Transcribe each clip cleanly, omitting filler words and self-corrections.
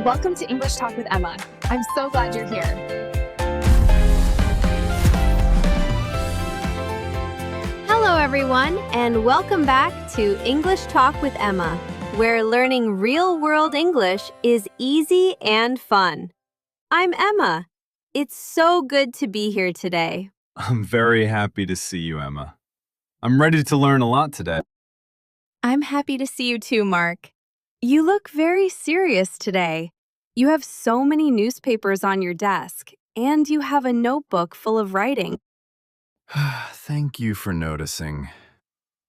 Welcome to English Talk with Emma. I'm so glad you're here. Hello, everyone, and welcome back to English Talk with Emma, where learning real-world English is easy and fun. I'm Emma. It's so good to be here today. I'm very happy to see you, Emma. I'm ready to learn a lot today. I'm happy to see you too, Mark. You look very serious today. You have so many newspapers on your desk, and you have a notebook full of writing. Thank you for noticing.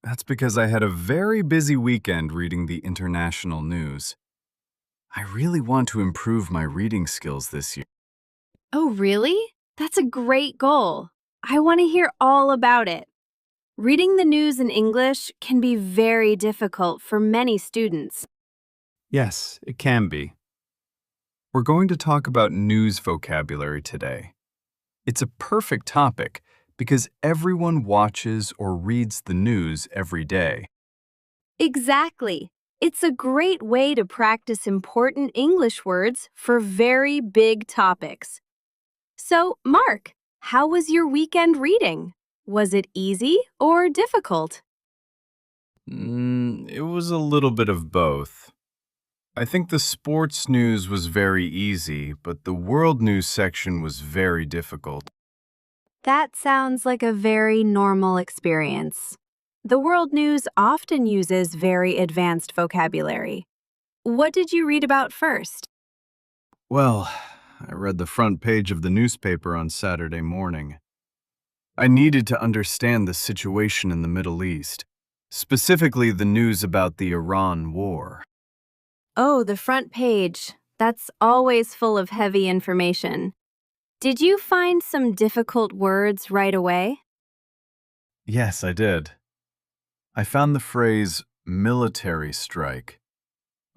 That's because I had a very busy weekend reading the international news. I really want to improve my reading skills this year. Oh, really? That's a great goal. I want to hear all about it. Reading the news in English can be very difficult for many students. Yes, it can be. We're going to talk about news vocabulary today. It's a perfect topic because everyone watches or reads the news every day. Exactly. It's a great way to practice important English words for very big topics. So, Mark, how was your weekend reading? Was it easy or difficult? It was a little bit of both. I think the sports news was very easy, but the world news section was very difficult. That sounds like a very normal experience. The world news often uses very advanced vocabulary. What did you read about first? Well, I read the front page of the newspaper on Saturday morning. I needed to understand the situation in the Middle East, specifically the news about the Iran war. Oh, the front page. That's always full of heavy information. Did you find some difficult words right away? Yes, I did. I found the phrase military strike.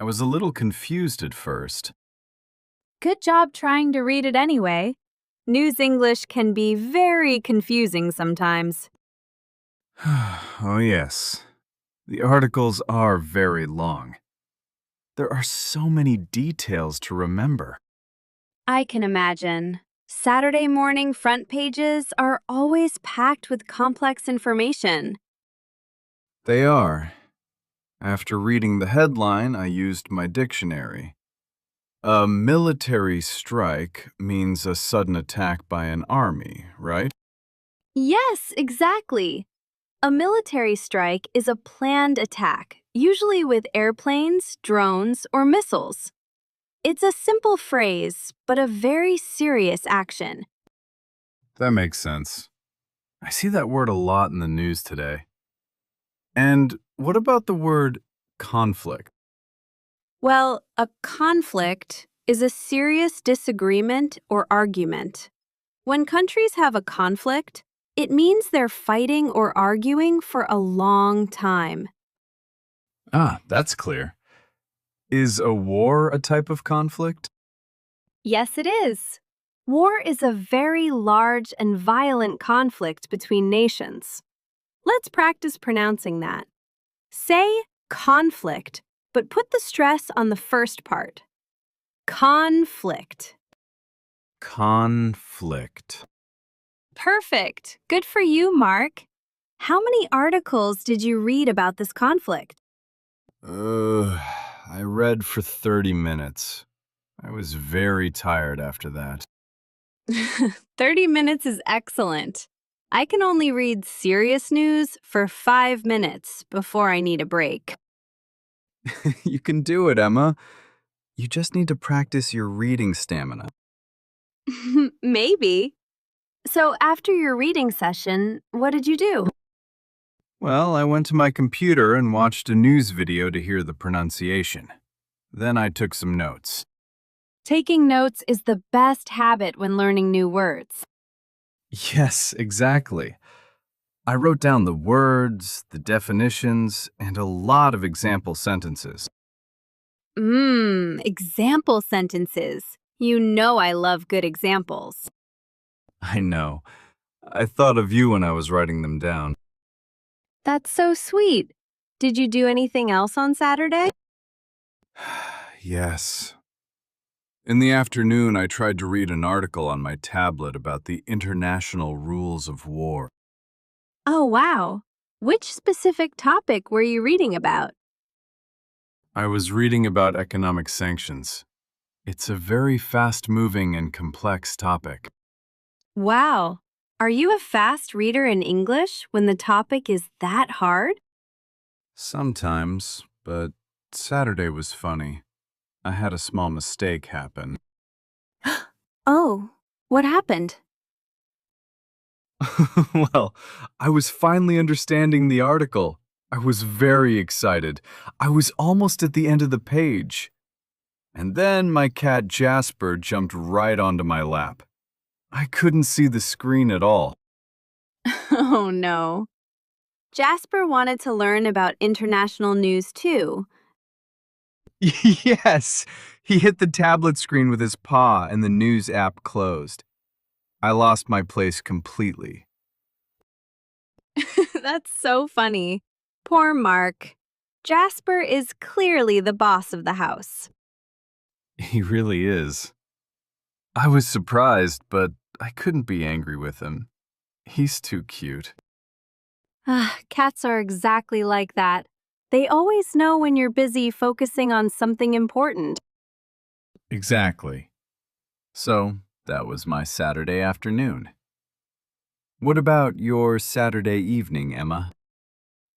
I was a little confused at first. Good job trying to read it anyway. News English can be very confusing sometimes. Oh, yes. The articles are very long. There are so many details to remember. I can imagine. Saturday morning front pages are always packed with complex information. They are. After reading the headline, I used my dictionary. A military strike means a sudden attack by an army, right? Yes, exactly. A military strike is a planned attack, usually with airplanes, drones, or missiles. It's a simple phrase, but a very serious action. That makes sense. I see that word a lot in the news today. And what about the word conflict? Well, a conflict is a serious disagreement or argument. When countries have a conflict, it means they're fighting or arguing for a long time. Ah, that's clear. Is a war a type of conflict? Yes, it is. War is a very large and violent conflict between nations. Let's practice pronouncing that. Say conflict, but put the stress on the first part. Conflict. Conflict. Perfect. Good for you, Mark. How many articles did you read about this conflict? I read for 30 minutes. I was very tired after that. 30 minutes is excellent. I can only read serious news for 5 minutes before I need a break. You can do it, Emma. You just need to practice your reading stamina. Maybe. So after your reading session, what did you do? Well, I went to my computer and watched a news video to hear the pronunciation. Then I took some notes. Taking notes is the best habit when learning new words. Yes, exactly. I wrote down the words, the definitions, and a lot of example sentences. Example sentences. You know I love good examples. I know. I thought of you when I was writing them down. That's so sweet. Did you do anything else on Saturday? Yes. In the afternoon, I tried to read an article on my tablet about the international rules of war. Oh, wow. Which specific topic were you reading about? I was reading about economic sanctions. It's a very fast-moving and complex topic. Wow. Are you a fast reader in English when the topic is that hard? Sometimes, but Saturday was funny. I had a small mistake happen. Oh, what happened? Well, I was finally understanding the article. I was very excited. I was almost at the end of the page. And then my cat Jasper jumped right onto my lap. I couldn't see the screen at all. Oh, no. Jasper wanted to learn about international news too. Yes, he hit the tablet screen with his paw and the news app closed. I lost my place completely. That's so funny. Poor Mark. Jasper is clearly the boss of the house. He really is. I was surprised, but I couldn't be angry with him. He's too cute. Cats are exactly like that. They always know when you're busy focusing on something important. Exactly. So, that was my Saturday afternoon. What about your Saturday evening, Emma?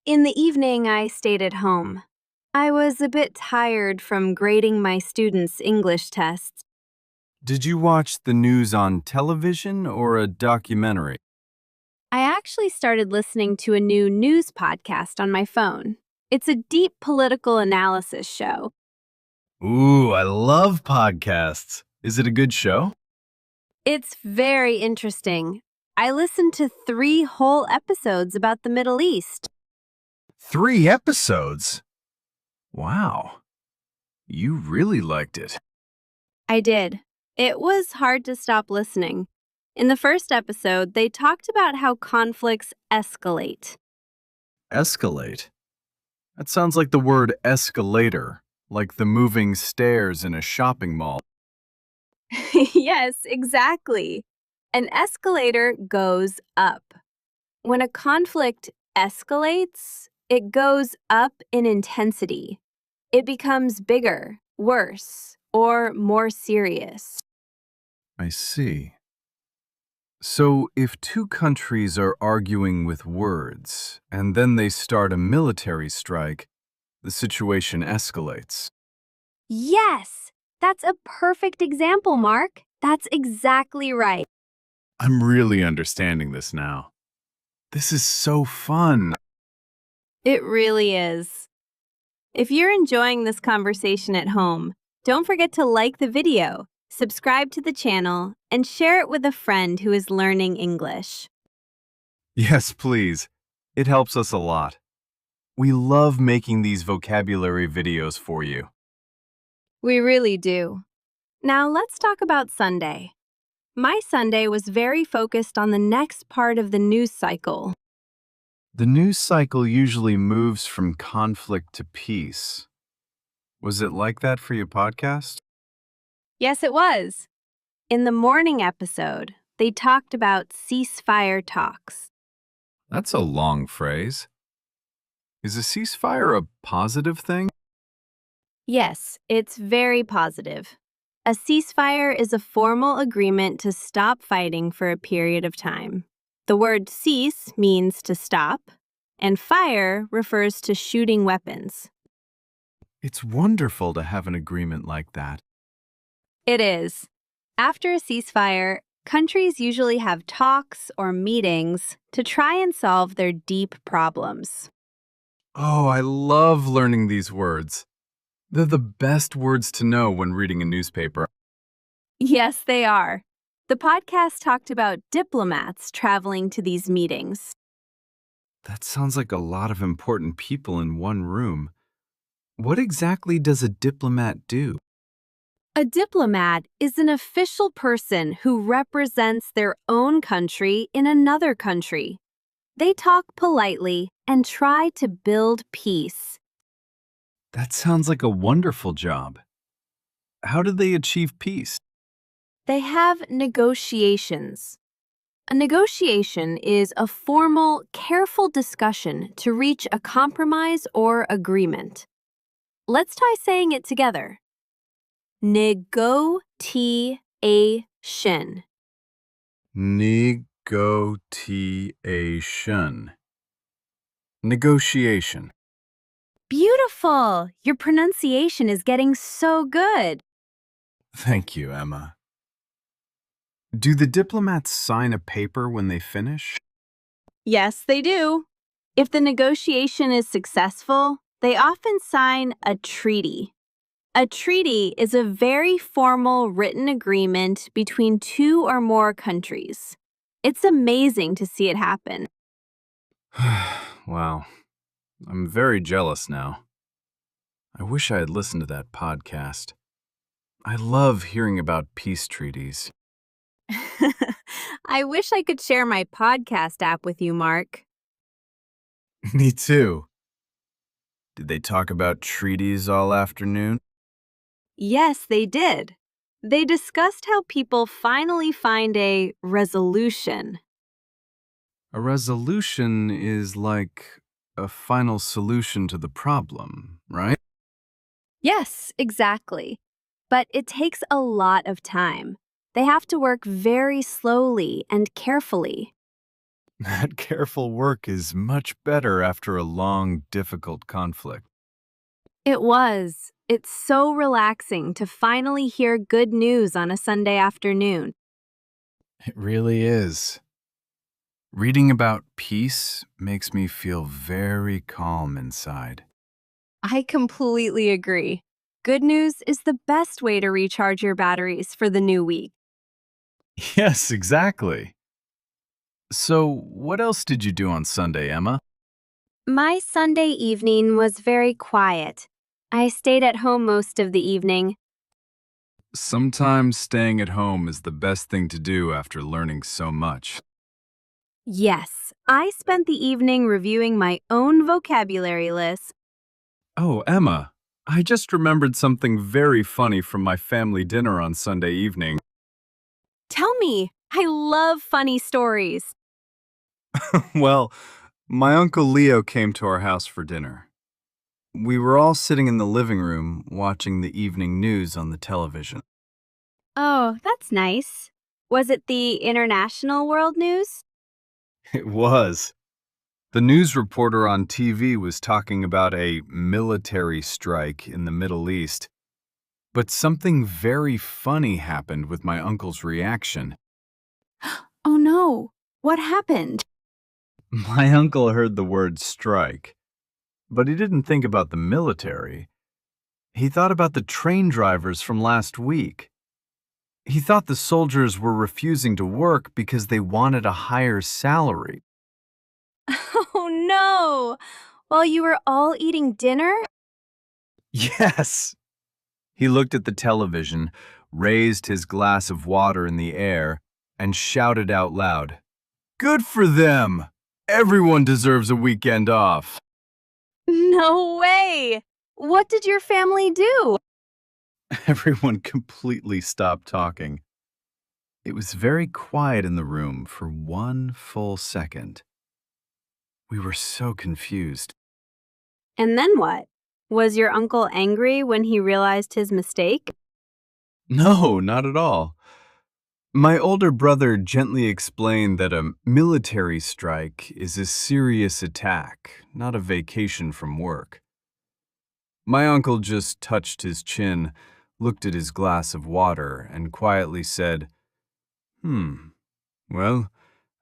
In the evening, I stayed at home. I was a bit tired from grading my students' English tests. Did you watch the news on television or a documentary? I actually started listening to a new news podcast on my phone. It's a deep political analysis show. Ooh, I love podcasts. Is it a good show? It's very interesting. I listened to 3 whole episodes about the Middle East. 3 episodes? Wow. You really liked it. I did. It was hard to stop listening. In the first episode, they talked about how conflicts escalate. Escalate? That sounds like the word escalator, like the moving stairs in a shopping mall. Yes, exactly. An escalator goes up. When a conflict escalates, it goes up in intensity. It becomes bigger, worse, or more serious. I see. So, if two countries are arguing with words, and then they start a military strike, the situation escalates. Yes, that's a perfect example, Mark. That's exactly right. I'm really understanding this now. This is so fun. It really is. If you're enjoying this conversation at home, don't forget to like the video, subscribe to the channel, and share it with a friend who is learning English. Yes, please. It helps us a lot. We love making these vocabulary videos for you. We really do. Now let's talk about Sunday. My Sunday was very focused on the next part of the news cycle. The news cycle usually moves from conflict to peace. Was it like that for your podcast? Yes, it was. In the morning episode, they talked about ceasefire talks. That's a long phrase. Is a ceasefire a positive thing? Yes, it's very positive. A ceasefire is a formal agreement to stop fighting for a period of time. The word cease means to stop, and fire refers to shooting weapons. It's wonderful to have an agreement like that. It is. After a ceasefire, countries usually have talks or meetings to try and solve their deep problems. Oh, I love learning these words. They're the best words to know when reading a newspaper. Yes, they are. The podcast talked about diplomats traveling to these meetings. That sounds like a lot of important people in one room. What exactly does a diplomat do? A diplomat is an official person who represents their own country in another country. They talk politely and try to build peace. That sounds like a wonderful job. How did they achieve peace? They have negotiations. A negotiation is a formal, careful discussion to reach a compromise or agreement. Let's try saying it together. Negotiation. Negotiation. Negotiation. Beautiful! Your pronunciation is getting so good. Thank you, Emma. Do the diplomats sign a paper when they finish? Yes, they do. If the negotiation is successful, they often sign a treaty. A treaty is a very formal written agreement between two or more countries. It's amazing to see it happen. Wow. I'm very jealous now. I wish I had listened to that podcast. I love hearing about peace treaties. I wish I could share my podcast app with you, Mark. Me too. Did they talk about treaties all afternoon? Yes, they did. They discussed how people finally find a resolution. A resolution is like a final solution to the problem, right? Yes, exactly. But it takes a lot of time. They have to work very slowly and carefully. That careful work is much better after a long, difficult conflict. It was. It's so relaxing to finally hear good news on a Sunday afternoon. It really is. Reading about peace makes me feel very calm inside. I completely agree. Good news is the best way to recharge your batteries for the new week. Yes, exactly. So, what else did you do on Sunday, Emma? My Sunday evening was very quiet. I stayed at home most of the evening. Sometimes staying at home is the best thing to do after learning so much. Yes, I spent the evening reviewing my own vocabulary list. Oh, Emma, I just remembered something very funny from my family dinner on Sunday evening. Tell me, I love funny stories. Well, my Uncle Leo came to our house for dinner. We were all sitting in the living room watching the evening news on the television. Oh, that's nice. Was it the international world news? It was. The news reporter on TV was talking about a military strike in the Middle East. But something very funny happened with my uncle's reaction. Oh no, what happened? My uncle heard the word strike, but he didn't think about the military. He thought about the train drivers from last week. He thought the soldiers were refusing to work because they wanted a higher salary. Oh no! While you were all eating dinner? Yes! He looked at the television, raised his glass of water in the air, and shouted out loud, "Good for them! Everyone deserves a weekend off." No way! What did your family do? Everyone completely stopped talking. It was very quiet in the room for one full second. We were so confused. And then what? Was your uncle angry when he realized his mistake? No, not at all. My older brother gently explained that a military strike is a serious attack, not a vacation from work. My uncle just touched his chin, looked at his glass of water, and quietly said, Well,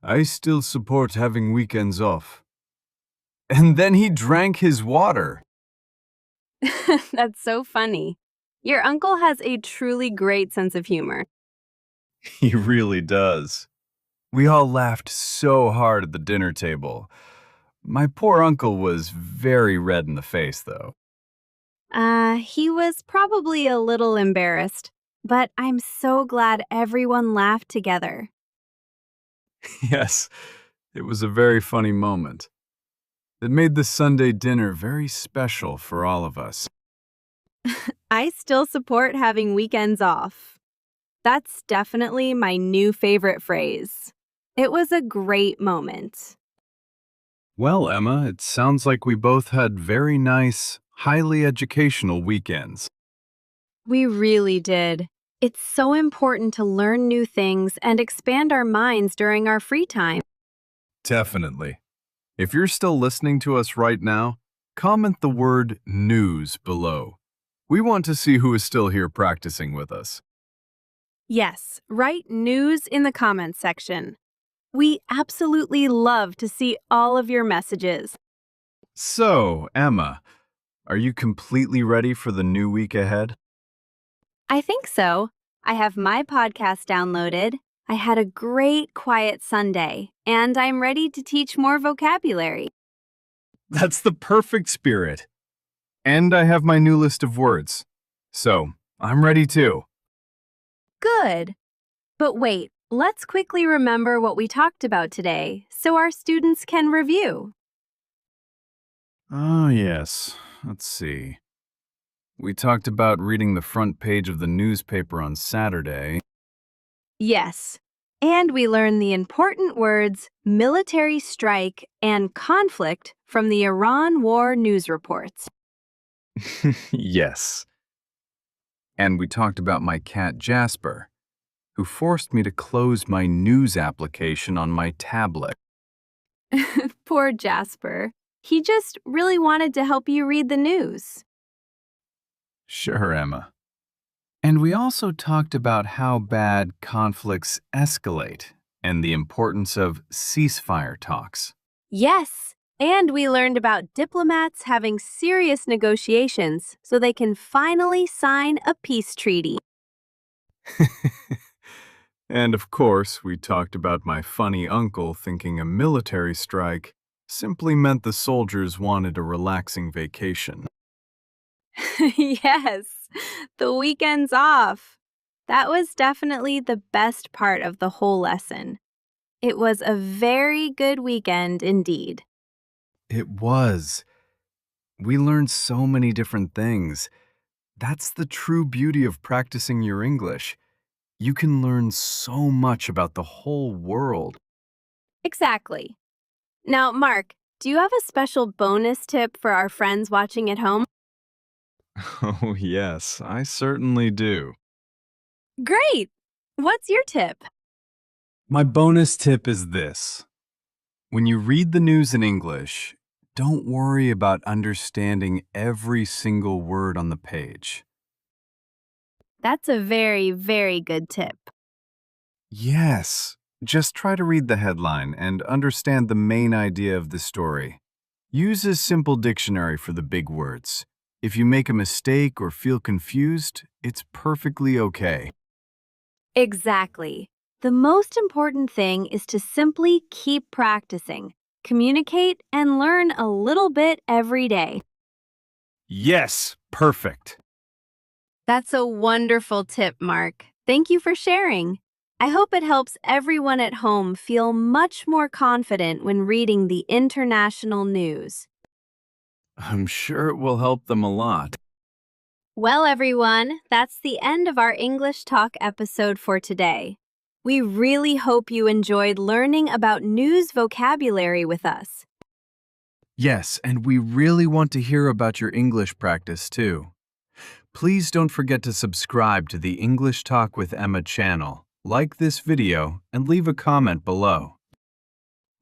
I still support having weekends off." And then he drank his water. That's so funny. Your uncle has a truly great sense of humor. He really does. We all laughed so hard at the dinner table. My poor uncle was very red in the face, though. He was probably a little embarrassed, but I'm so glad everyone laughed together. Yes, it was a very funny moment. It made the Sunday dinner very special for all of us. I still support having weekends off. That's definitely my new favorite phrase. It was a great moment. Well, Emma, it sounds like we both had very nice, highly educational weekends. We really did. It's so important to learn new things and expand our minds during our free time. Definitely. If you're still listening to us right now, comment the word news below. We want to see who is still here practicing with us. Yes, write news in the comments section. We absolutely love to see all of your messages. So, Emma, are you completely ready for the new week ahead? I think so. I have my podcast downloaded. I had a great quiet Sunday, and I'm ready to teach more vocabulary. That's the perfect spirit. And I have my new list of words. So, I'm ready too. Good. But wait, let's quickly remember what we talked about today so our students can review. Oh, yes. Let's see. We talked about reading the front page of the newspaper on Saturday. Yes. And we learned the important words military strike and conflict from the Iran war news reports. Yes. And we talked about my cat Jasper, who forced me to close my news application on my tablet. Poor Jasper. He just really wanted to help you read the news. Sure, Emma. And we also talked about how bad conflicts escalate and the importance of ceasefire talks. Yes, and we learned about diplomats having serious negotiations so they can finally sign a peace treaty. And of course, we talked about my funny uncle thinking a military strike simply meant the soldiers wanted a relaxing vacation. Yes, the weekend's off. That was definitely the best part of the whole lesson. It was a very good weekend indeed. It was. We learned so many different things. That's the true beauty of practicing your English. You can learn so much about the whole world. Exactly. Now, Mark, do you have a special bonus tip for our friends watching at home? Oh, yes, I certainly do. Great! What's your tip? My bonus tip is this. When you read the news in English, don't worry about understanding every single word on the page. That's a very, very good tip. Yes, just try to read the headline and understand the main idea of the story. Use a simple dictionary for the big words. If you make a mistake or feel confused, it's perfectly okay. Exactly. The most important thing is to simply keep practicing, communicate, and learn a little bit every day. Yes, perfect. That's a wonderful tip, Mark. Thank you for sharing. I hope it helps everyone at home feel much more confident when reading the international news. I'm sure it will help them a lot. Well, everyone, that's the end of our English Talk episode for today. We really hope you enjoyed learning about news vocabulary with us. Yes, and we really want to hear about your English practice too. Please don't forget to subscribe to the English Talk with Emma channel, like this video, and leave a comment below.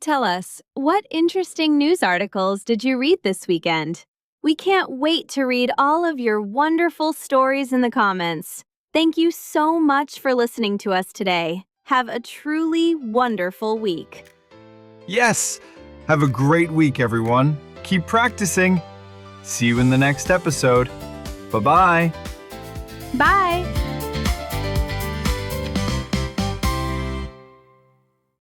Tell us, what interesting news articles did you read this weekend? We can't wait to read all of your wonderful stories in the comments. Thank you so much for listening to us today. Have a truly wonderful week. Yes! Have a great week, everyone. Keep practicing. See you in the next episode. Bye-bye. Bye!